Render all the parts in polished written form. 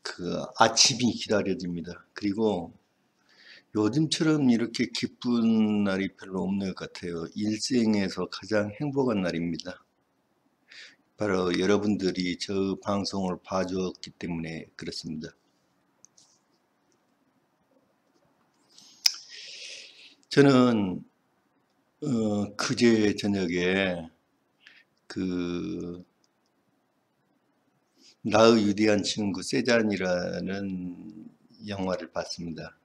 그 아침이 기다려집니다. 그리고 요즘처럼 이렇게 기쁜 날이 별로 없는 것 같아요. 일생에서 가장 행복한 날입니다. 바로 여러분들이 저 방송을 봐주었기 때문에 그렇습니다. 저는 그제 저녁에 그 나의 위대한 친구 세잔이라는 영화를 봤습니다.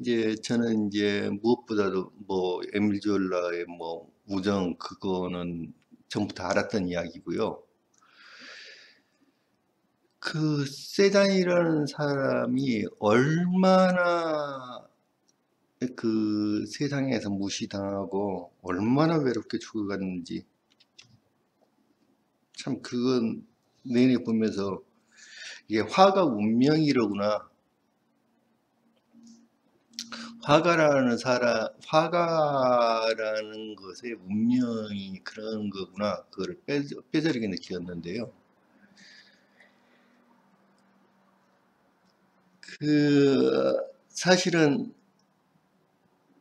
이제 저는 이제 무엇보다도 뭐 에밀 졸라의 뭐 우정 그거는 전부 다 알았던 이야기고요. 그 세잔이라는 사람이 얼마나 그 세상에서 무시당하고 얼마나 외롭게 죽어갔는지 참 그건 내내 보면서 이게 화가 운명이로구나. 화가라는 것의 운명이 그런 거구나. 그걸 뼈저리게 느꼈는데요. 사실은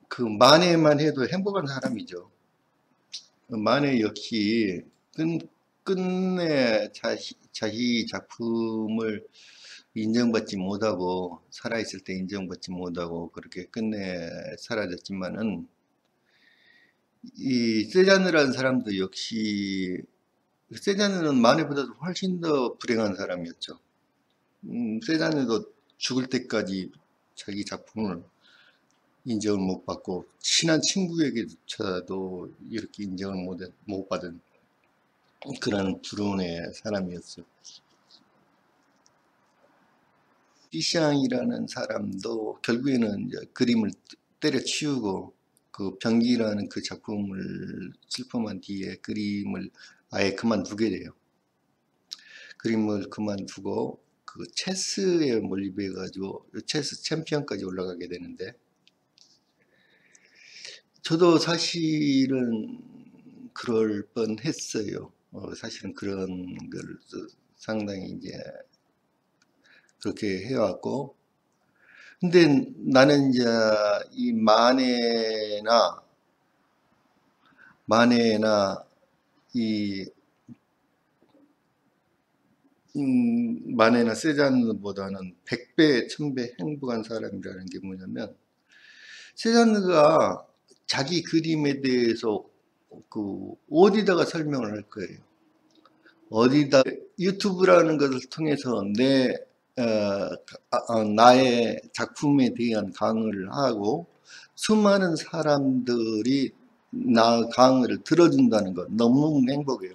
그 마네만 해도 행복한 사람이죠. 마네 역시 끝내 자기 작품을 인정받지 못하고 살아있을 때 인정받지 못하고 그렇게 끝내 사라졌지만은 이 세잔느라는 사람도 역시 세잔느는 마네보다도 훨씬 더 불행한 사람이었죠. 세잔느도 죽을 때까지 자기 작품을 인정을 못 받고 친한 친구에게조차도 이렇게 인정을 못 받은 그런 불운의 사람이었어요. 띠샹이라는 사람도 결국에는 이제 그림을 때려치우고 그 병기라는 그 작품을 출품한 뒤에 그림을 아예 그만두게 돼요. 그림을 그만두고 그 체스에 몰입해 가지고 체스 챔피언까지 올라가게 되는데 저도 사실은 그럴 뻔했어요. 사실은 그런 걸 상당히 이제 그렇게 해왔고, 근데 나는 이제 이 마네나 이 마네나 세잔느보다는 100배, 1000배 행복한 사람이라는 게 뭐냐면 세잔느가 자기 그림에 대해서 그 어디다가 설명을 할 거예요. 어디다 유튜브라는 것을 통해서 나의 작품에 대한 강의를 하고 수많은 사람들이 나 강의를 들어준다는 것 너무 행복해요.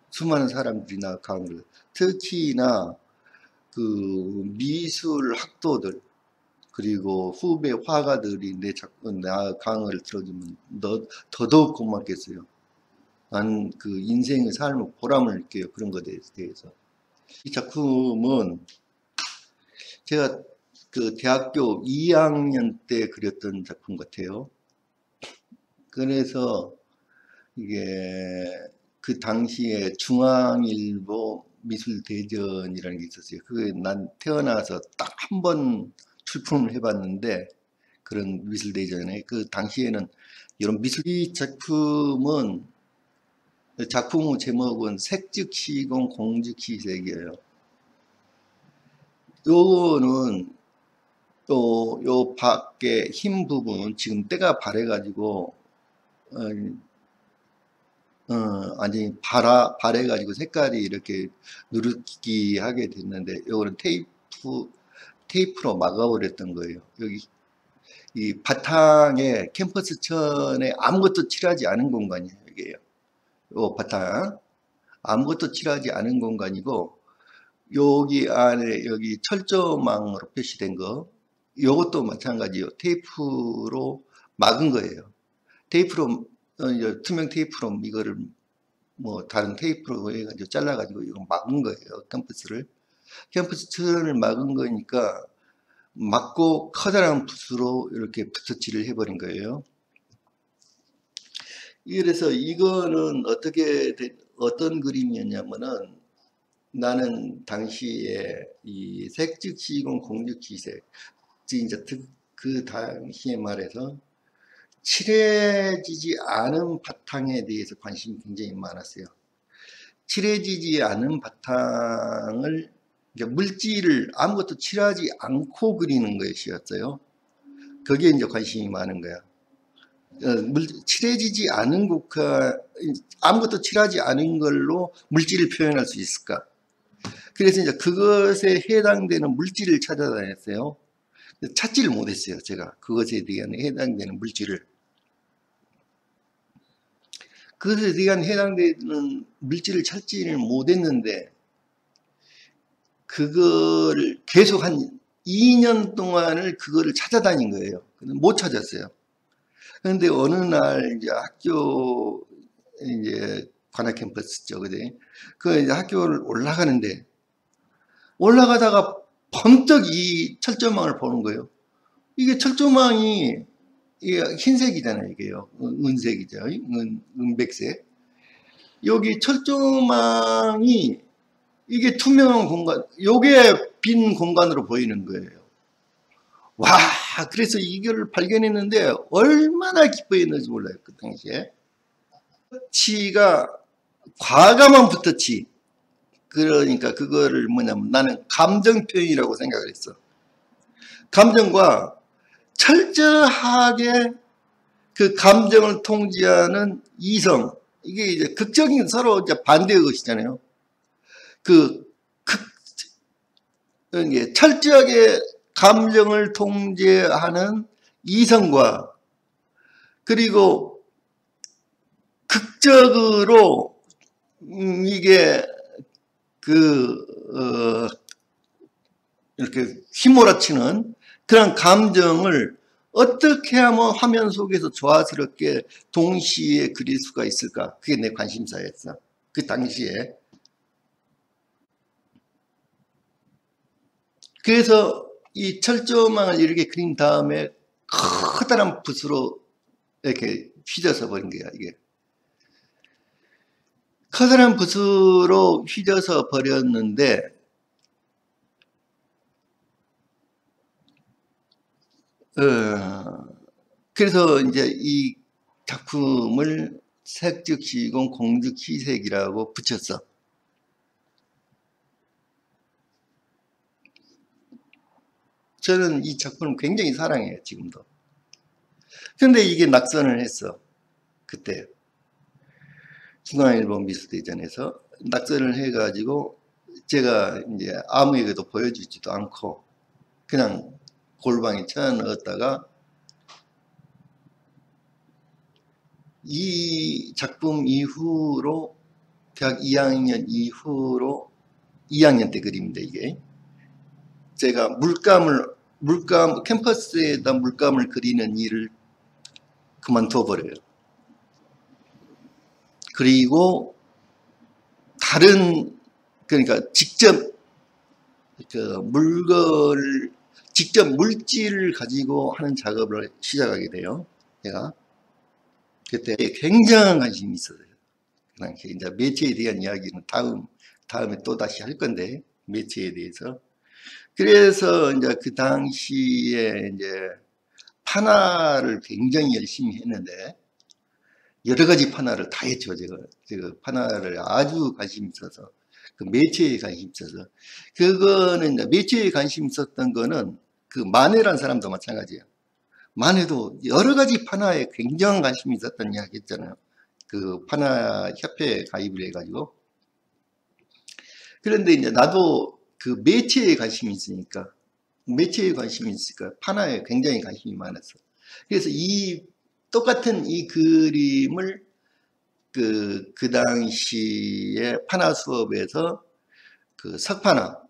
수많은 사람들이 나 강의를 특히나 그 미술 학도들 그리고 후배 화가들이 나 강의를 들어주면 더더욱 고맙겠어요. 난 그 인생의 삶의 보람을 느껴요. 그런 것에 대해서. 이 작품은 제가 그 대학교 2학년 때 그렸던 작품 같아요. 그래서 이게 그 당시에 중앙일보 미술대전이라는 게 있었어요. 그게 난 태어나서 딱 한 번 출품을 해봤는데 그런 미술대전에 그 당시에는 이런 이 작품 제목은 색즉시공 공즉시색이에요. 요거는 요 밖에 흰 부분 지금 때가 바래가지고 완전히 바래가지고 색깔이 이렇게 누렇게 됐는데 요거는 테이프로 막아버렸던 거예요. 여기 이 바탕에 캠퍼스천에 아무것도 칠하지 않은 공간이에요. 이게요. 요 바탕 아무것도 칠하지 않은 공간이고 여기 안에 여기 철조망으로 표시된 거 요것도 마찬가지요. 테이프로 막은 거예요. 테이프로 이제 투명 테이프로 이거를 뭐 다른 테이프로 해가지고 잘라가지고 이거 막은 거예요. 캠퍼스 천을 막은 거니까 막고 커다란 붓으로 이렇게 붓터치를 해버린 거예요. 그래서 이거는 어떤 그림이었냐면은 나는 당시에 이 색즉시공 공즉시색, 즉 이제 그 당시에 말해서 칠해지지 않은 바탕에 대해서 관심이 굉장히 많았어요. 칠해지지 않은 바탕을 물질을 아무것도 칠하지 않고 그리는 것이었어요. 거기에 이제 관심이 많은 거야. 칠해지지 않은 국화, 아무것도 칠하지 않은 걸로 물질을 표현할 수 있을까? 그래서 이제 그것에 해당되는 물질을 찾아다녔어요. 찾지를 못했어요. 제가 그것에 대한 해당되는 물질을. 그것에 대한 해당되는 물질을 찾지를 못했는데 그걸 계속 한 2년 동안을 그거를 찾아다닌 거예요. 못 찾았어요. 그런데 어느 날 이제 학교 이제 관악 캠퍼스죠, 그제? 그 이제 학교를 올라가는데 올라가다가 번뜩 이 철조망을 보는 거예요. 이게 철조망이 이게 흰색이잖아요, 이게요. 은색이죠, 은백색. 여기 철조망이 이게 투명한 공간, 요게 빈 공간으로 보이는 거예요. 와, 그래서 이걸 발견했는데 얼마나 기뻐했는지 몰라요, 그 당시에. 치가 과감한 붙었지. 그러니까 그거를 뭐냐면 나는 감정 표현이라고 생각을 했어. 감정과 철저하게 그 감정을 통제하는 이성, 이게 이제 극적인 서로 이제 반대의 것이잖아요. 이게 철저하게 감정을 통제하는 이성과 그리고 극적으로 이게 이렇게 휘몰아치는 그런 감정을 어떻게 하면 화면 속에서 조화스럽게 동시에 그릴 수가 있을까? 그게 내 관심사였어. 그 당시에. 그래서 이 철조망을 이렇게 그린 다음에 커다란 붓으로 이렇게 휘져서 버린 거야, 이게. 커다란 붓으로 휘져서 버렸는데, 그래서 이제 이 작품을 색즉시공 공즉시색이라고 붙였어. 저는 이 작품을 굉장히 사랑해요, 지금도. 근데 이게 낙선을 했어, 그때. 중앙일보 미술대전에서 낙선을 해가지고 제가 이제 아무에게도 보여주지도 않고 그냥 골방에 쳐넣었다가 이 작품 이후로 대학 2학년 이후로 2학년 때 그림인데 이게 제가 캠퍼스에다 물감을 그리는 일을 그만둬 버려요. 그리고 다른 그러니까 직접 직접 물질을 가지고 하는 작업을 시작하게 돼요. 제가 그때 굉장한 관심이 있었어요. 그 당시에 이제 매체에 대한 이야기는 다음에 또 다시 할 건데 매체에 대해서. 그래서 이제 그 당시에 이제 판화를 굉장히 열심히 했는데 여러 가지 판화를 다 했죠. 제가 판화를 아주 관심 있어서 그 매체에 관심 있어서 그거는 이제 매체에 관심 있었던 거는 그 마네라는 사람도 마찬가지예요. 마네도 여러 가지 판화에 굉장한 관심이 있었던 이야기 했잖아요. 그 판화 협회에 가입을 해가지고. 그런데 이제 나도 그 매체에 관심이 있으니까 판화에 굉장히 관심이 많았어. 그래서 이 똑같은 이 그림을 그 당시에 판화 수업에서 그 석판화가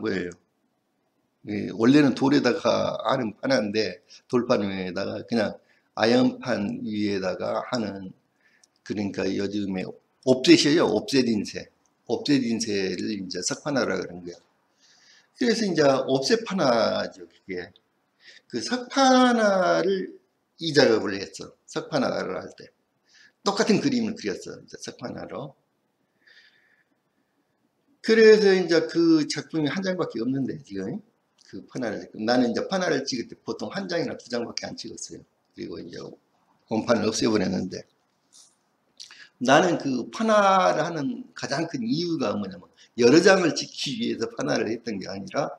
뭐예요? 원래는 돌에다가 하는 판화인데 돌판 위에다가 그냥 아연판 위에다가 하는 그러니까 요즘에 옵셋이에요. 옵셋인쇄를 이제 석판화라 그런 거야. 그래서 이제 옵셋 판화죠. 그게 그 석판화를 이 작업을 했어. 석판화를 할 때 똑같은 그림을 그렸어. 이제 석판화로. 그래서 이제 그 작품이 한 장밖에 없는데, 지금 그 판화를 나는 이제 판화를 찍을 때 보통 한 장이나 두 장밖에 안 찍었어요. 그리고 이제 원판을 없애버렸는데, 나는 그 판화를 하는 가장 큰 이유가 뭐냐면, 여러 장을 찍기 위해서 판화를 했던 게 아니라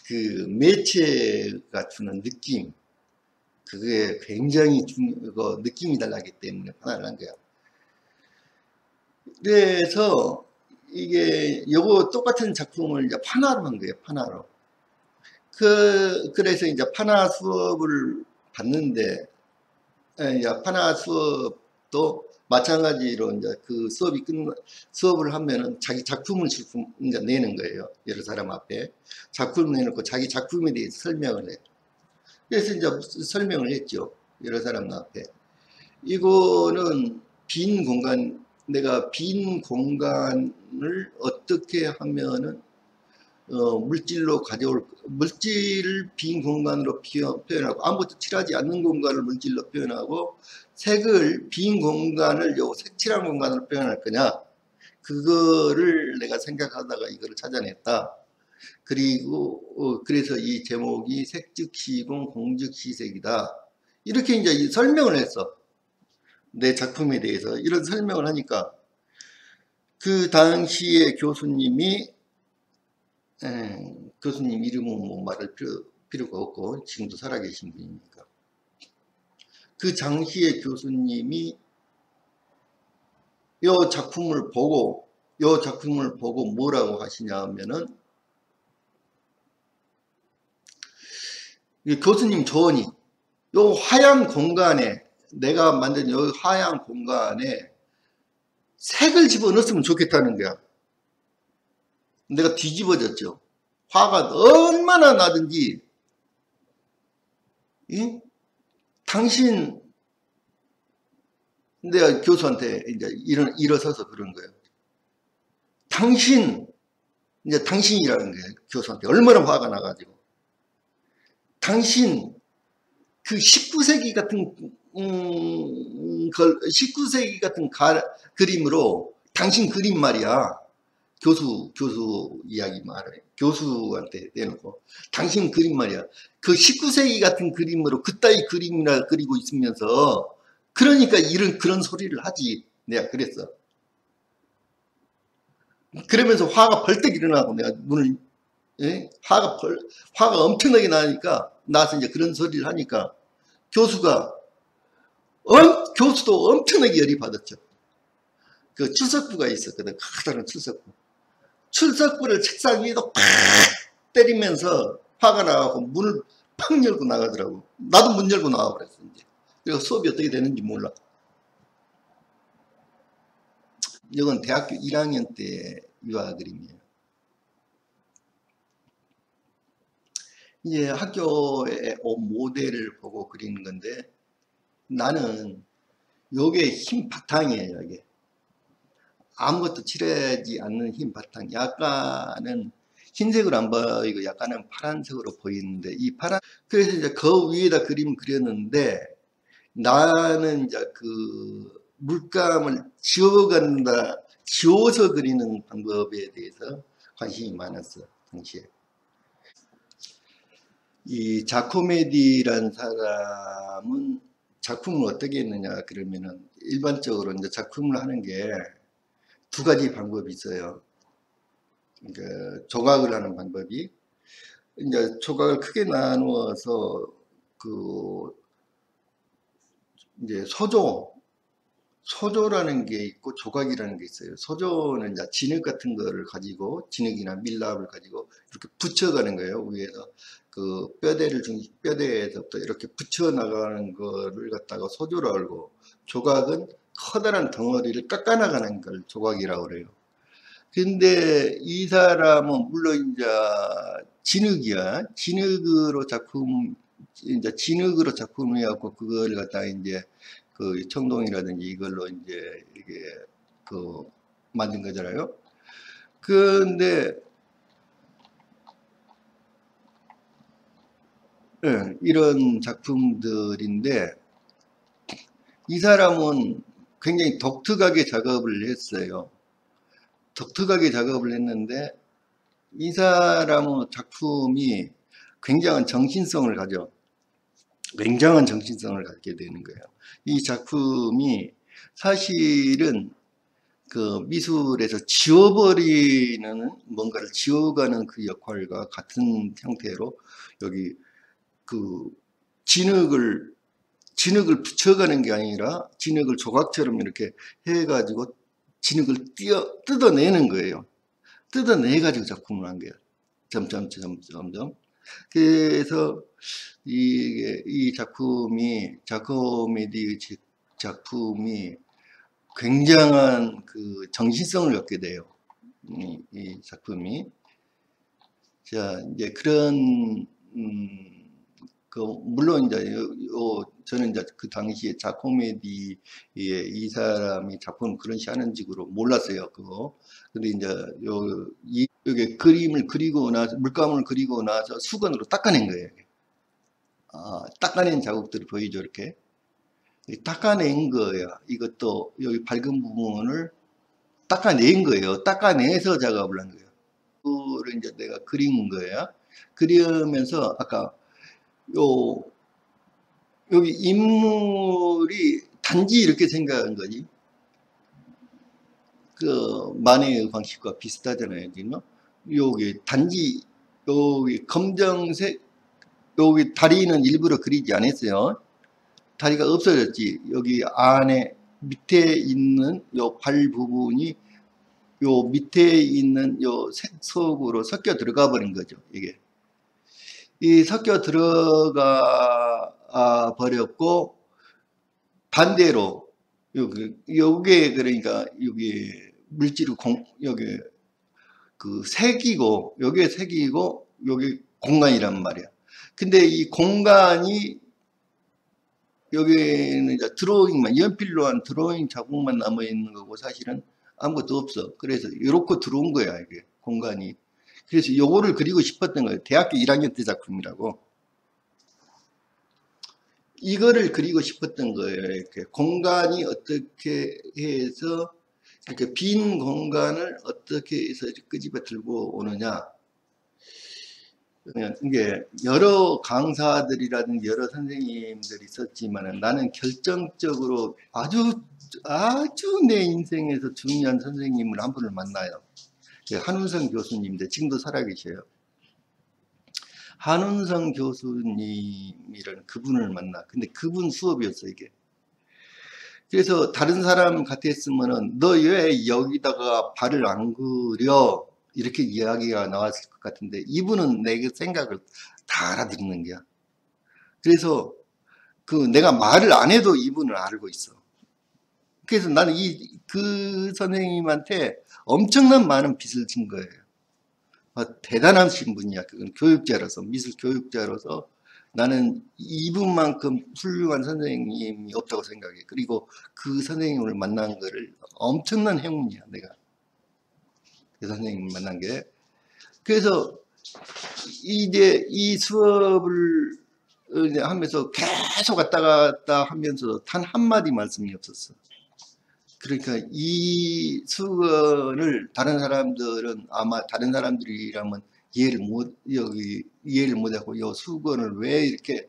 그 매체가 주는 느낌, 그게 굉장히 느낌이 달라기 때문에 판화를 한 거야. 그래서 이게 요거 똑같은 작품을 이제 판화로 한 거예요. 판화로. 그래서 이제 판화 수업을 받는데, 이제 판화 수업도 마찬가지로 이제 그 수업을 하면은 자기 작품을 이제 내는 거예요. 여러 사람 앞에. 작품을 내놓고 자기 작품에 대해서 설명을 해요. 그래서 이제 설명을 했죠. 여러 사람 앞에. 이거는 빈 공간, 내가 빈 공간을 어떻게 하면은 물질을 빈 공간으로 표현하고, 아무것도 칠하지 않는 공간을 물질로 표현하고, 색을 빈 공간을 요 색칠한 공간으로 표현할 거냐, 그거를 내가 생각하다가 이거를 찾아냈다. 그리고 그래서 이 제목이 색즉시공 공즉시색이다, 이렇게 이제 설명을 했어. 내 작품에 대해서 이런 설명을 하니까 그 당시에 교수님이, 교수님 이름은 뭐 말할 필요가 없고 지금도 살아계신 분이니까, 그 당시에 교수님이 요 작품을 보고 뭐라고 하시냐 하면은, 교수님 조언이 요 하얀 공간에, 내가 만든 요 하얀 공간에 색을 집어넣었으면 좋겠다는 거야. 내가 뒤집어졌죠. 화가 얼마나 나든지, 당신, 내가 교수한테 이제 일어서서 그런 거예요. 이제 당신이라는 거예요. 교수한테 얼마나 화가 나가지고. 당신, 그 19세기 같은, 19세기 같은 그림으로, 당신 그림 말이야. 교수 이야기 말해. 교수한테 내놓고. 당신 그림 말이야. 그 19세기 같은 그림으로 그따위 그림이나 그리고 있으면서, 그러니까 그런 소리를 하지. 내가 그랬어. 그러면서 화가 벌떡 일어나고, 내가 화가 엄청나게 나니까, 나서 이제 그런 소리를 하니까, 교수도 엄청나게 열이 받았죠. 그 출석부가 있었거든. 커다란 출석부. 출석부를 책상 위에도 팍 때리면서 화가 나가고 문을 팍 열고 나가더라고. 나도 문 열고 나와 그랬어, 이제. 그리고 수업이 어떻게 되는지 몰라. 이건 대학교 1학년 때 유아 그림이에요. 이제 학교의 모델을 보고 그리는 건데, 나는 요게 흰 바탕이에요, 이게. 아무것도 칠하지 않는 흰 바탕. 약간은 흰색으로 안 보이고 약간은 파란색으로 보이는데, 그래서 이제 그 위에다 그림을 그렸는데, 나는 이제 그 물감을 지워서 그리는 방법에 대해서 관심이 많았어, 당시에. 이 자코메디란 사람은 작품을 어떻게 했느냐 그러면은, 일반적으로 이제 작품을 하는 게 두 가지 방법이 있어요. 그러니까 조각을 하는 방법이, 이제 조각을 크게 나누어서 그 이제 소조라는 게 있고 조각이라는 게 있어요. 소조는 이제 진흙 같은 거를 가지고, 진흙이나 밀랍을 가지고 이렇게 붙여가는 거예요. 위에서 그 뼈대에서부터 이렇게 붙여 나가는 거를 갖다가 소조라고 하고, 조각은 커다란 덩어리를 깎아 나가는 걸 조각이라고 그래요. 근데 이 사람은 물론 이제 진흙이야. 진흙으로 작품을 해갖고 그걸 갖다 이제 그 청동이라든지 이걸로 이제 이게 그 만든 거잖아요. 근데 이런 작품들인데, 이 사람은 굉장히 독특하게 작업을 했어요. 독특하게 작업을 했는데 이 사람의 작품이 굉장한 정신성을 가져 굉장한 정신성을 갖게 되는 거예요. 이 작품이 사실은 그 미술에서 지워버리는 뭔가를 지워가는 그 역할과 같은 형태로 여기 그 진흙을 붙여가는 게 아니라 진흙을 조각처럼 이렇게 해가지고 진흙을 뜯어내는 거예요. 뜯어내가지고 작품을 한 거예요. 점점. 그래서 이 작품이 자코메디 작품이 굉장한 그 정신성을 갖게 돼요. 이 작품이. 자, 이제 그런 그 물론 이제 저는 이제 그 당시에 자코메디에 이 사람이 작품을 그런 시 하는 식으로 몰랐어요. 그거. 근데 이제 여기 그림을 그리고 나서 물감을 그리고 나서 수건으로 닦아낸 거예요. 닦아낸 자국들을 보이죠, 이렇게. 닦아낸 거예요. 이것도 여기 밝은 부분을 닦아낸 거예요. 닦아내서 작업을 한 거예요. 그거를 이제 내가 그린 거예요. 그리면서 아까 여기 인물이 단지 이렇게 생각한 거지. 그 만해의 방식과 비슷하잖아요, 지금. 여기 단지 여기 검정색 여기 다리는 일부러 그리지 않았어요. 다리가 없어졌지. 여기 안에 밑에 있는 요 발 부분이 요 밑에 있는 요 색속으로 섞여 들어가 버린 거죠. 이게 이 섞여 들어가 버렸고 반대로 요게 그러니까 여기 물질이 여기 그 색이고 여기에 색이고 여기 공간이란 말이야. 근데 이 공간이 여기는 이제 드로잉만 연필로 한 드로잉 자국만 남아 있는 거고 사실은 아무것도 없어. 그래서 이렇게 들어온 거야 이게 공간이. 그래서 요거를 그리고 싶었던 거예요. 대학교 1학년 때 작품이라고. 이거를 그리고 싶었던 거예요. 이렇게 공간이 어떻게 해서 이렇게 빈 공간을 어떻게 해서 끄집어 들고 오느냐. 이게 여러 강사들이라든지 여러 선생님들이 있었지만 나는 결정적으로 아주 내 인생에서 중요한 선생님을 한 분을 만나요. 한운성 교수님인데 지금도 살아계셔요. 한운성 교수님이라는 그분을 만나. 근데 그분 수업이었어 이게. 그래서 다른 사람 같았으면은 너 왜 여기다가 발을 안 그려? 이렇게 이야기가 나왔을 것 같은데 이분은 내 생각을 다 알아듣는 거야. 그래서 그 내가 말을 안 해도 이분을 알고 있어. 그래서 나는 그 선생님한테 엄청난 많은 빚을 진 거예요. 대단하신 분이야. 그건 교육자로서, 미술 교육자로서 나는 이분만큼 훌륭한 선생님이 없다고 생각해. 그리고 그 선생님을 만난 거를 엄청난 행운이야, 내가. 그 선생님을 만난 게. 그래서 이제 이 수업을 하면서 계속 왔다 갔다 하면서 단 한마디 말씀이 없었어. 그러니까 이 수건을 다른 사람들은 아마 다른 사람들이라면 이해를 못하고 이 수건을 왜 이렇게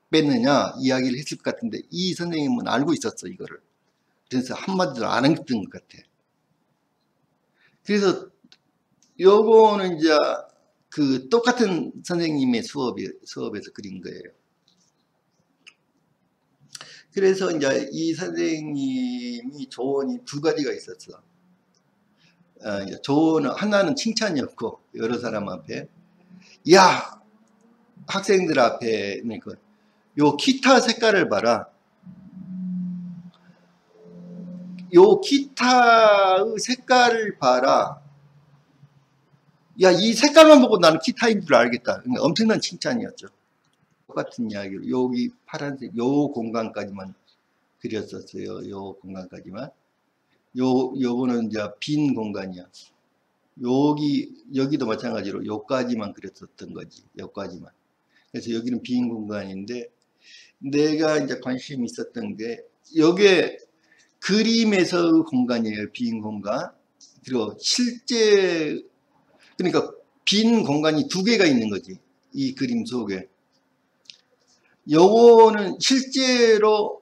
뺐느냐 이야기를 했을 것 같은데 이 선생님은 알고 있었어 이거를. 그래서 한마디도 안 했던 것 같아. 그래서 요거는 이제 그 똑같은 선생님의 수업에서 그린 거예요. 그래서 이제 이 선생님이 조언이 두 가지가 있었어. 조언은 하나는 칭찬이었고 여러 사람 앞에 야 학생들 앞에 요 기타 색깔을 봐라. 요 기타의 색깔을 봐라. 야, 이 색깔만 보고 나는 기타인 줄 알겠다. 그러니까 엄청난 칭찬이었죠. 똑같은 이야기로 여기 파란색 요 공간까지만 그렸었어요. 요 공간까지만. 요거는 이제 빈 공간이야. 여기도 마찬가지로 요까지만 그렸었던 거지. 요까지만. 그래서 여기는 빈 공간인데 내가 이제 관심이 있었던 게 요게 그림에서의 공간이에요. 빈 공간. 그리고 실제, 그러니까 빈 공간이 두 개가 있는 거지. 이 그림 속에. 요거는 실제로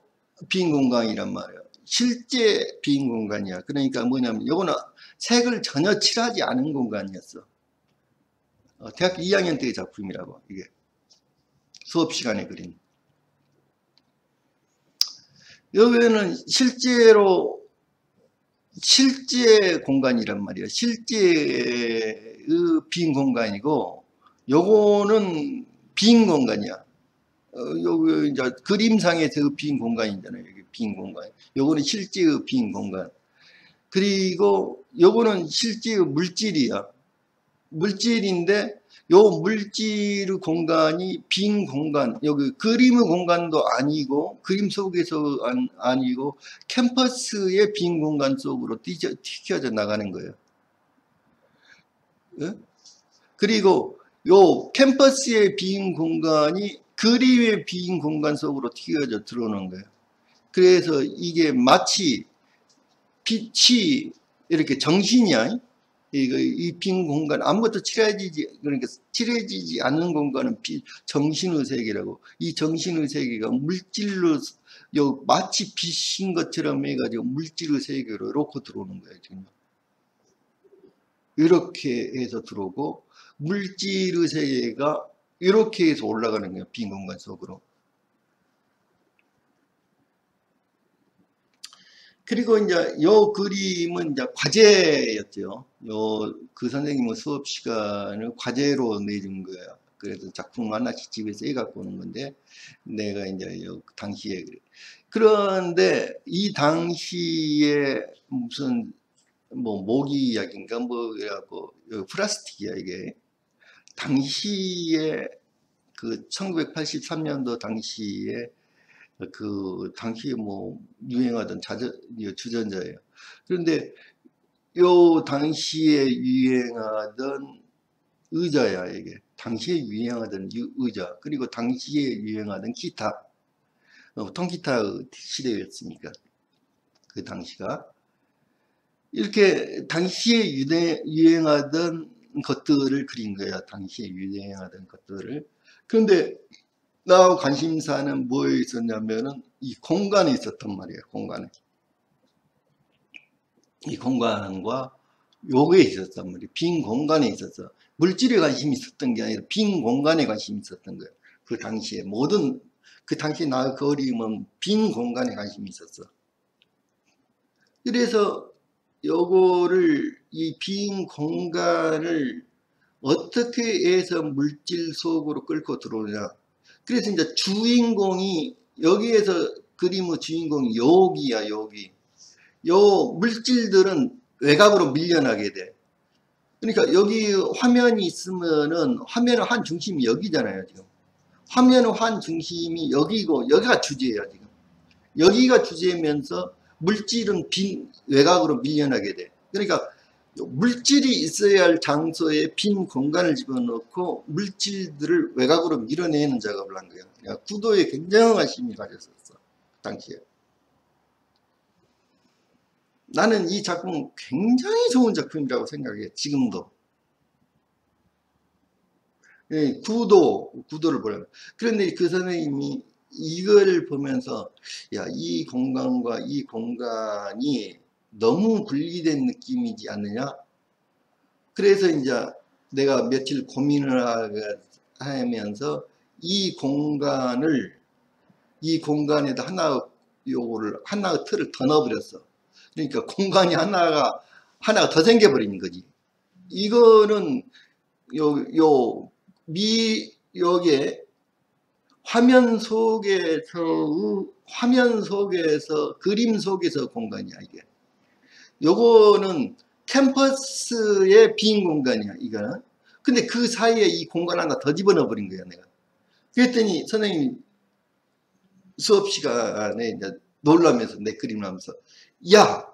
빈 공간이란 말이에요. 실제 빈 공간이야. 그러니까 뭐냐면 요거는 색을 전혀 칠하지 않은 공간이었어. 대학교 2학년 때의 작품이라고. 이게 수업 시간에 그린. 여기는 실제 공간이란 말이에요. 실제의 빈 공간이고, 요거는 빈 공간이야. 여기 이제 그림상에서 빈 공간이잖아요. 여기 빈 공간. 요거는 실제의 빈 공간. 그리고 요거는 실제의 물질이야. 물질인데 요 물질 공간이 빈 공간, 여기 그림의 공간도 아니고 그림 속에서 아니고 캠퍼스의 빈 공간 속으로 튀겨져 나가는 거예요. 예? 그리고 요 캠퍼스의 빈 공간이 그림의 빈 공간 속으로 튀겨져 들어오는 거예요. 그래서 이게 마치 빛이 이렇게 정신이야. 이 빈 공간, 아무것도 그러니까 칠해지지 않는 공간은 정신의 세계라고. 이 정신의 세계가 물질로, 마치 빛인 것처럼 해가지고 물질의 세계로 이렇게 들어오는 거예요, 지금. 이렇게 해서 들어오고, 물질의 세계가 이렇게 해서 올라가는 거예요, 빈 공간 속으로. 그리고 이제 요 그림은 이제 과제였죠. 그 선생님은 수업 시간을 과제로 내준 거야. 그래서 작품 하나씩 집에서 해갖고 오는 건데, 내가 이제 당시에 그래. 그런데 이 당시에 무슨 뭐 모기 약인가 뭐 그래갖고 플라스틱이야 이게. 당시에 그 1983년도 당시에 그 당시에 뭐 유행하던 주전자예요. 그런데 요 당시에 유행하던 의자야 이게. 당시에 유행하던 의자, 그리고 당시에 유행하던 기타, 통기타 시대였으니까 그 당시가 이렇게 당시에 유행하던 것들을 그린 거야. 당시에 유행하던 것들을. 그런데 나하고 관심사는 뭐에 있었냐면은 이 공간에 있었단 말이에요. 공간에. 이 공간과 요게 있었단 말이에요. 빈 공간에 있었어. 물질에 관심이 있었던 게 아니라 빈 공간에 관심이 있었던 거예요. 그 당시에 그 당시에 나 그림은 빈 공간에 관심이 있었어. 그래서 요거를 이 빈 공간을 어떻게 해서 물질 속으로 끌고 들어오냐. 그래서 이제 주인공이 여기에서 그림의 주인공이 여기야. 여기 요 물질들은 외곽으로 밀려나게 돼. 그러니까 여기 화면이 있으면은 화면의 한 중심이 여기잖아요. 지금 화면의 한 중심이 여기고 여기가 주제예요. 지금 여기가 주제면서 물질은 빈 외곽으로 밀려나게 돼. 그러니까 물질이 있어야 할 장소에 빈 공간을 집어넣고 물질들을 외곽으로 밀어내는 작업을 한 거예요. 그러니까 구도에 굉장한 관심이 가졌었어. 당시에. 나는 이 작품 굉장히 좋은 작품이라고 생각해. 지금도. 예, 구도를 보려면. 그런데 그 선생님이 이걸 보면서 야, 이 공간과 이 공간이 너무 분리된 느낌이지 않느냐? 그래서 이제 내가 며칠 고민을 하면서 이 공간에다 하나 틀을 더 넣어버렸어. 그러니까 공간이 하나가 더 생겨버리는 거지. 이거는 여기에 화면 속에서 그림 속에서 공간이야 이게. 요거는 캠퍼스의 빈 공간이야 이거는. 근데 그 사이에 이 공간 하나 더 집어넣어 버린 거야 내가. 그랬더니 선생님이 수업 시간에 이제 놀라면서 내 그림을 하면서 야,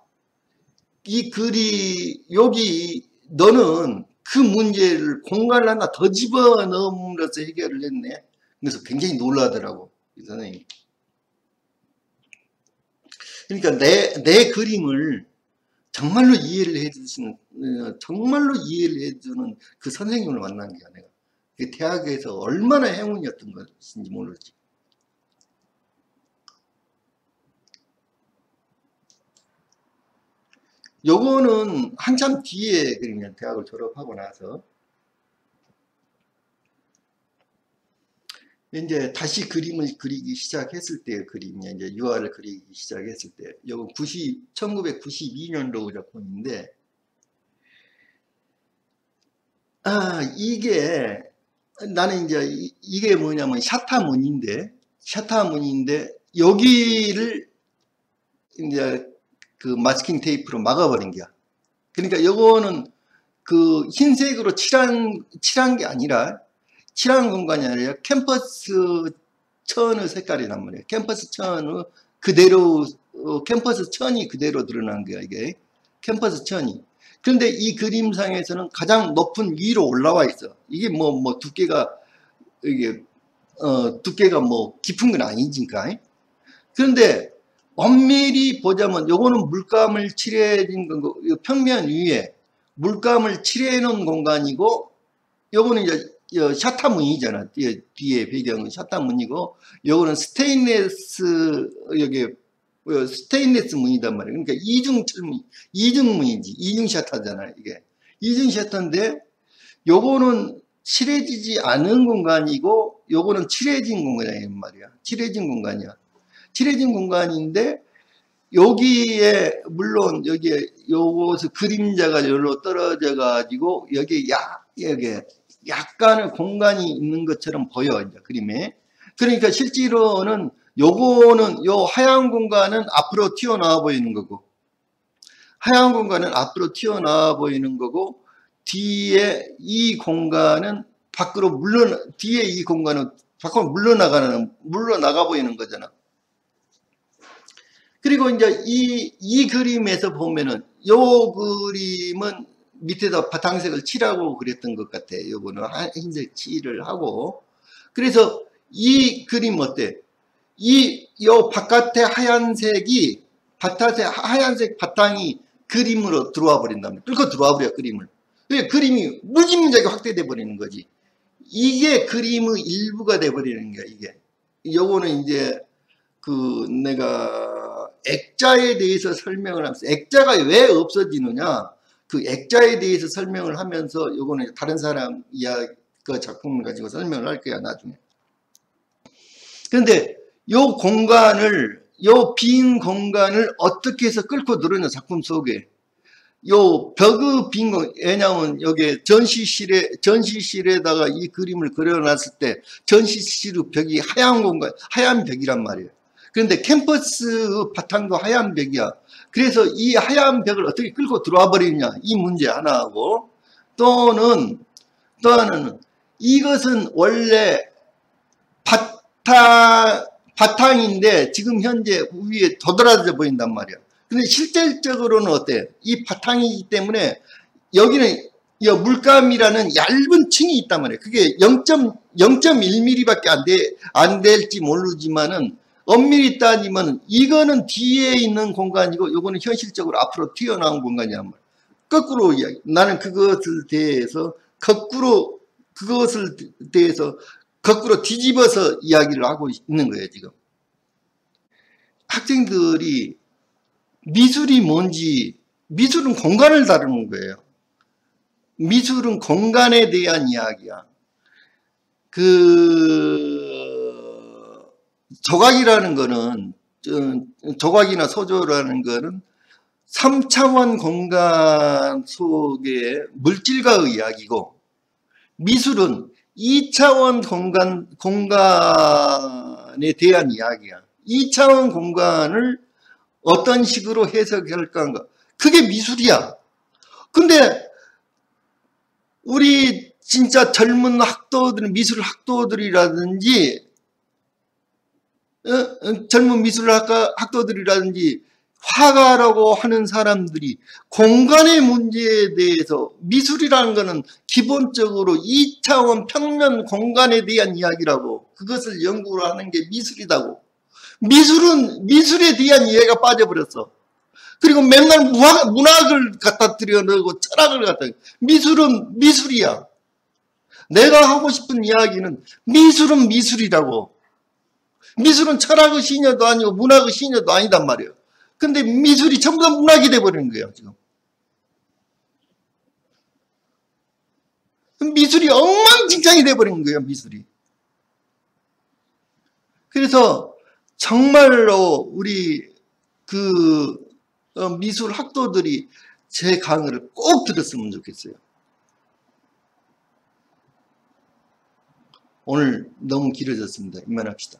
여기 너는 그 문제를 공간을 하나 더 집어넣으면서 해결을 했네. 그래서 굉장히 놀라더라고 이 선생님. 그러니까 내 그림을 정말로 이해를 해주시는, 정말로 이해를 해주는 그 선생님을 만난 게 내가. 대학에서 얼마나 행운이었던 것인지 모르지. 요거는 한참 뒤에 그러면 대학을 졸업하고 나서 이제 다시 그림을 그리기 시작했을 때의 그림이야. 이제 유화를 그리기 시작했을 때. 요거 1992년도 작품인데, 이게, 나는 이제 이게 뭐냐면 샤타문인데, 여기를 이제 그 마스킹 테이프로 막아버린 거야. 그러니까 요거는 그 흰색으로 칠한 게 아니라, 칠한 공간이 아니라 캠퍼스 천의 색깔이란 말이에요. 캠퍼스 천의 그대로, 캠퍼스 천이 그대로 드러난 거야, 이게. 캠퍼스 천이. 그런데 이 그림상에서는 가장 높은 위로 올라와 있어. 이게 뭐 두께가, 이게, 두께가 뭐 깊은 건 아니니까. 그런데 엄밀히 보자면 요거는 물감을 칠해진 거, 평면 위에 물감을 칠해 놓은 공간이고, 요거는 이제 샤타문이잖아. 뒤에 배경은 샤타문이고, 요거는 스테인레스, 여기 스테인레스 문이단 말이에요. 그러니까 이중문이지. 이중 샤타잖아, 이게. 이중 샤타인데, 요거는 칠해지지 않은 공간이고, 요거는 칠해진 공간이란 말이야. 칠해진 공간이야. 칠해진 공간인데, 여기에, 물론, 여기에, 요것을 그림자가 여기로 떨어져 가지고, 여기에 약간의 공간이 있는 것처럼 보여, 이제, 그림에. 그러니까 실제로는, 요거는, 요 하얀 공간은 앞으로 튀어나와 보이는 거고, 하얀 공간은 앞으로 튀어나와 보이는 거고, 뒤에 이 공간은 밖으로 뒤에 이 공간은 밖으로 물러나가 보이는 거잖아. 그리고 이제 이 그림에서 보면은, 요 그림은 밑에다 바탕색을 칠하고 그랬던 것 같아. 요거는 흰색 칠을 하고. 그래서 이 그림 어때? 요 바깥에 하얀색이, 하얀색 바탕이 그림으로 들어와 버린다면, 뚫고 들어와 버려, 그림을. 그림이 무지무지하게 확대돼 버리는 거지. 이게 그림의 일부가 돼 버리는 거야, 이게. 요거는 이제, 내가 액자에 대해서 설명을 하면서, 액자가 왜 없어지느냐, 그 액자에 대해서 설명을 하면서, 요거는 다른 사람 그 작품을 가지고 설명을 할 거야, 나중에. 그런데 요 빈 공간을 어떻게 해서 끌고 들어오냐, 작품 속에. 요 벽의 빈 공간, 왜냐면 여기 전시실에다가 이 그림을 그려놨을 때 전시실의 벽이 하얀 벽이란 말이에요. 그런데 캠퍼스 바탕도 하얀 벽이야. 그래서 이 하얀 벽을 어떻게 끌고 들어와 버리느냐, 이 문제 하나하고, 또 하나는 이것은 원래 바탕인데 지금 현재 위에 도드라져 보인단 말이야. 근데 실질적으로는 어때? 이 바탕이기 때문에 여기는 이 물감이라는 얇은 층이 있단 말이에요. 그게 0.1mm밖에 안 될지 모르지만은, 엄밀히 따지면 이거는 뒤에 있는 공간이고, 요거는 현실적으로 앞으로 튀어나온 공간이란 말이야. 거꾸로 이야기. 나는 그것을 대해서 거꾸로 뒤집어서 이야기를 하고 있는 거예요, 지금. 학생들이 미술이 뭔지, 미술은 공간을 다루는 거예요. 미술은 공간에 대한 이야기야. 조각이라는 거는, 조각이나 소조라는 거는 3차원 공간 속의 물질과의 이야기고, 미술은 2차원 공간에 대한 이야기야. 2차원 공간을 어떤 식으로 해석할 건가. 그게 미술이야. 근데 우리 진짜 젊은 미술 학도들이라든지, 젊은 미술 학도들이라든지, 화가라고 하는 사람들이 공간의 문제에 대해서, 미술이라는 것은 기본적으로 2차원 평면 공간에 대한 이야기라고, 그것을 연구를 하는 게 미술이다고. 미술에 대한 이해가 빠져버렸어. 그리고 맨날 문학을 갖다 들여넣고 철학을 갖다. 미술은 미술이야. 내가 하고 싶은 이야기는 미술은 미술이라고. 미술은 철학의 시녀도 아니고 문학의 시녀도 아니단 말이에요. 근데 미술이 전부 다 문학이 돼버리는 거예요, 지금. 미술이 엉망진창이 돼버린 거예요, 미술이. 그래서 정말로 우리 미술 학도들이 제 강의를 꼭 들었으면 좋겠어요. 오늘 너무 길어졌습니다. 이만합시다.